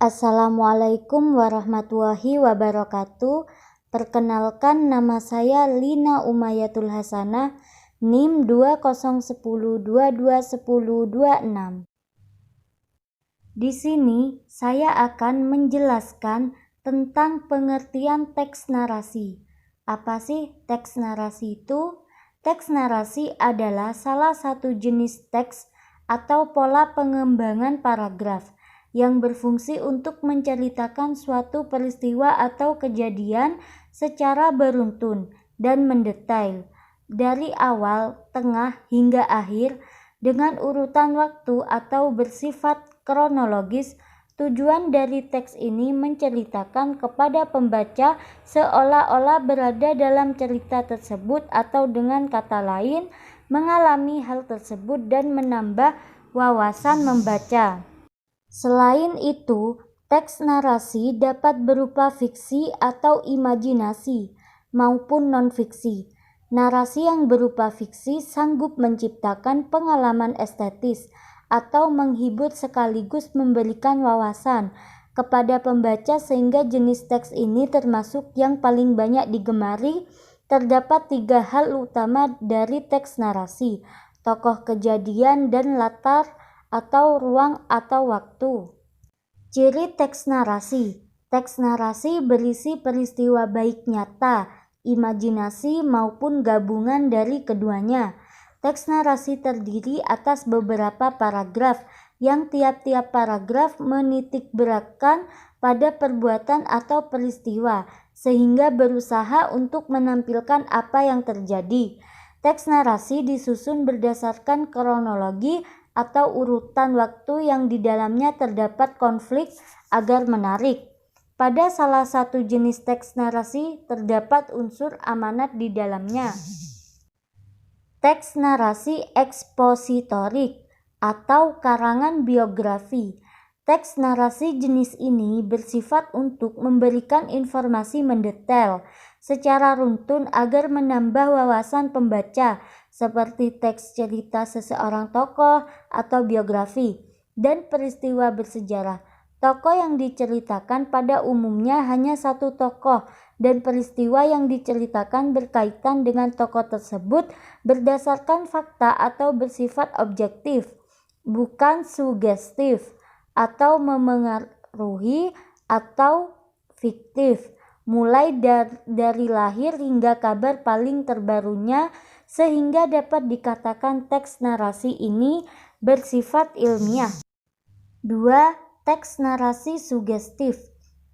Assalamualaikum warahmatullahi wabarakatuh. Perkenalkan, nama saya Lina Umayyatul Hasanah, NIM 2010221026. Di sini saya akan menjelaskan tentang pengertian teks narasi. Apa sih teks narasi itu? Teks narasi adalah salah satu jenis teks atau pola pengembangan paragraf yang berfungsi untuk menceritakan suatu peristiwa atau kejadian secara beruntun dan mendetail dari awal, tengah, hingga akhir dengan urutan waktu atau bersifat kronologis. Tujuan dari teks ini menceritakan kepada pembaca seolah-olah berada dalam cerita tersebut atau dengan kata lain mengalami hal tersebut dan menambah wawasan membaca. Selain itu, teks narasi dapat berupa fiksi atau imajinasi maupun non-fiksi. Narasi yang berupa fiksi sanggup menciptakan pengalaman estetis atau menghibur sekaligus memberikan wawasan kepada pembaca sehingga jenis teks ini termasuk yang paling banyak digemari. Terdapat 3 hal utama dari teks narasi: tokoh, kejadian, dan latar atau ruang atau waktu. Ciri teks narasi. Teks narasi berisi peristiwa baik nyata, imajinasi maupun gabungan dari keduanya. Teks narasi terdiri atas beberapa paragraf yang tiap-tiap paragraf menitikberatkan pada perbuatan atau peristiwa sehingga berusaha untuk menampilkan apa yang terjadi. Teks narasi disusun berdasarkan kronologi atau urutan waktu yang di dalamnya terdapat konflik agar menarik. Pada salah satu jenis teks narasi terdapat unsur amanat di dalamnya. Teks narasi ekspositorik atau karangan biografi. Teks narasi jenis ini bersifat untuk memberikan informasi mendetail secara runtun agar menambah wawasan pembaca, seperti teks cerita seseorang tokoh atau biografi dan peristiwa bersejarah. Tokoh yang diceritakan pada umumnya hanya satu tokoh dan peristiwa yang diceritakan berkaitan dengan tokoh tersebut berdasarkan fakta atau bersifat objektif, bukan sugestif atau memengaruhi atau fiktif, mulai dari lahir hingga kabar paling terbarunya, sehingga dapat dikatakan teks narasi ini bersifat ilmiah. 2. Teks narasi sugestif.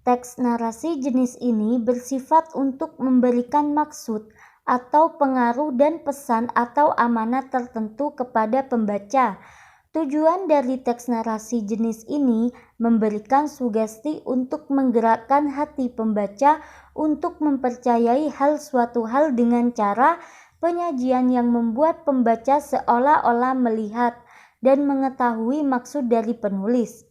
Teks narasi jenis ini bersifat untuk memberikan maksud atau pengaruh dan pesan atau amanat tertentu kepada pembaca. Tujuan dari teks narasi jenis ini memberikan sugesti untuk menggerakkan hati pembaca untuk mempercayai suatu hal dengan cara penyajian yang membuat pembaca seolah-olah melihat dan mengetahui maksud dari penulis.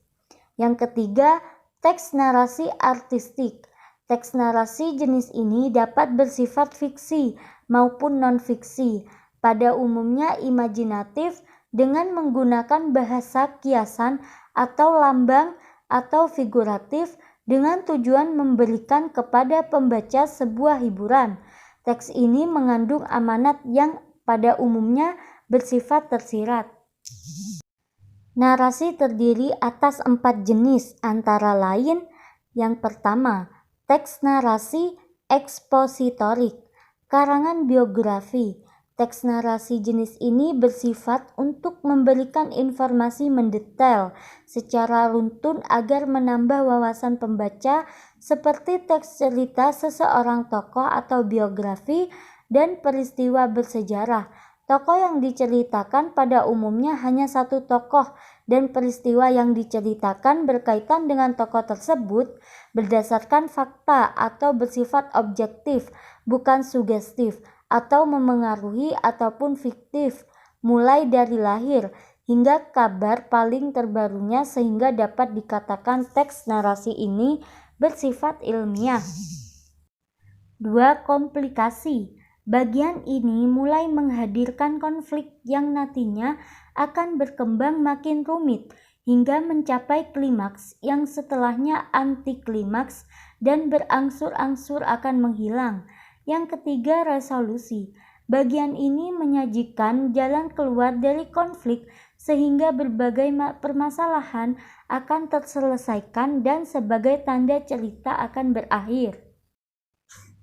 Yang ketiga, teks narasi artistik. Teks narasi jenis ini dapat bersifat fiksi maupun non-fiksi, pada umumnya imajinatif dengan menggunakan bahasa kiasan atau lambang atau figuratif dengan tujuan memberikan kepada pembaca sebuah hiburan. Teks ini mengandung amanat yang pada umumnya bersifat tersirat. Narasi terdiri atas 4 jenis, antara lain: yang pertama, teks narasi ekspositorik, karangan biografi. Teks narasi jenis ini bersifat untuk memberikan informasi mendetail secara runtun agar menambah wawasan pembaca, seperti teks cerita seseorang tokoh atau biografi dan peristiwa bersejarah. Tokoh yang diceritakan pada umumnya hanya satu tokoh dan peristiwa yang diceritakan berkaitan dengan tokoh tersebut berdasarkan fakta atau bersifat objektif, bukan sugestif atau memengaruhi ataupun fiktif, mulai dari lahir hingga kabar paling terbarunya, sehingga dapat dikatakan teks narasi ini bersifat ilmiah. 2. Komplikasi. Bagian ini mulai menghadirkan konflik yang nantinya akan berkembang makin rumit hingga mencapai klimaks yang setelahnya anti klimaks dan berangsur-angsur akan menghilang. Yang ketiga, resolusi. Bagian ini menyajikan jalan keluar dari konflik sehingga berbagai permasalahan akan terselesaikan dan sebagai tanda cerita akan berakhir.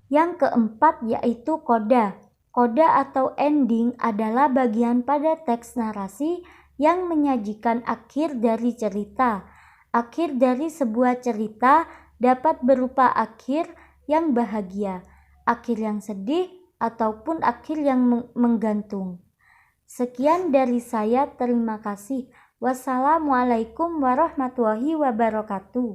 Yang keempat yaitu koda. Koda atau ending adalah bagian pada teks narasi yang menyajikan akhir dari cerita. Akhir dari sebuah cerita dapat berupa akhir yang bahagia, akhir yang sedih, ataupun akhir yang menggantung. Sekian dari saya, terima kasih. Wassalamualaikum warahmatullahi wabarakatuh.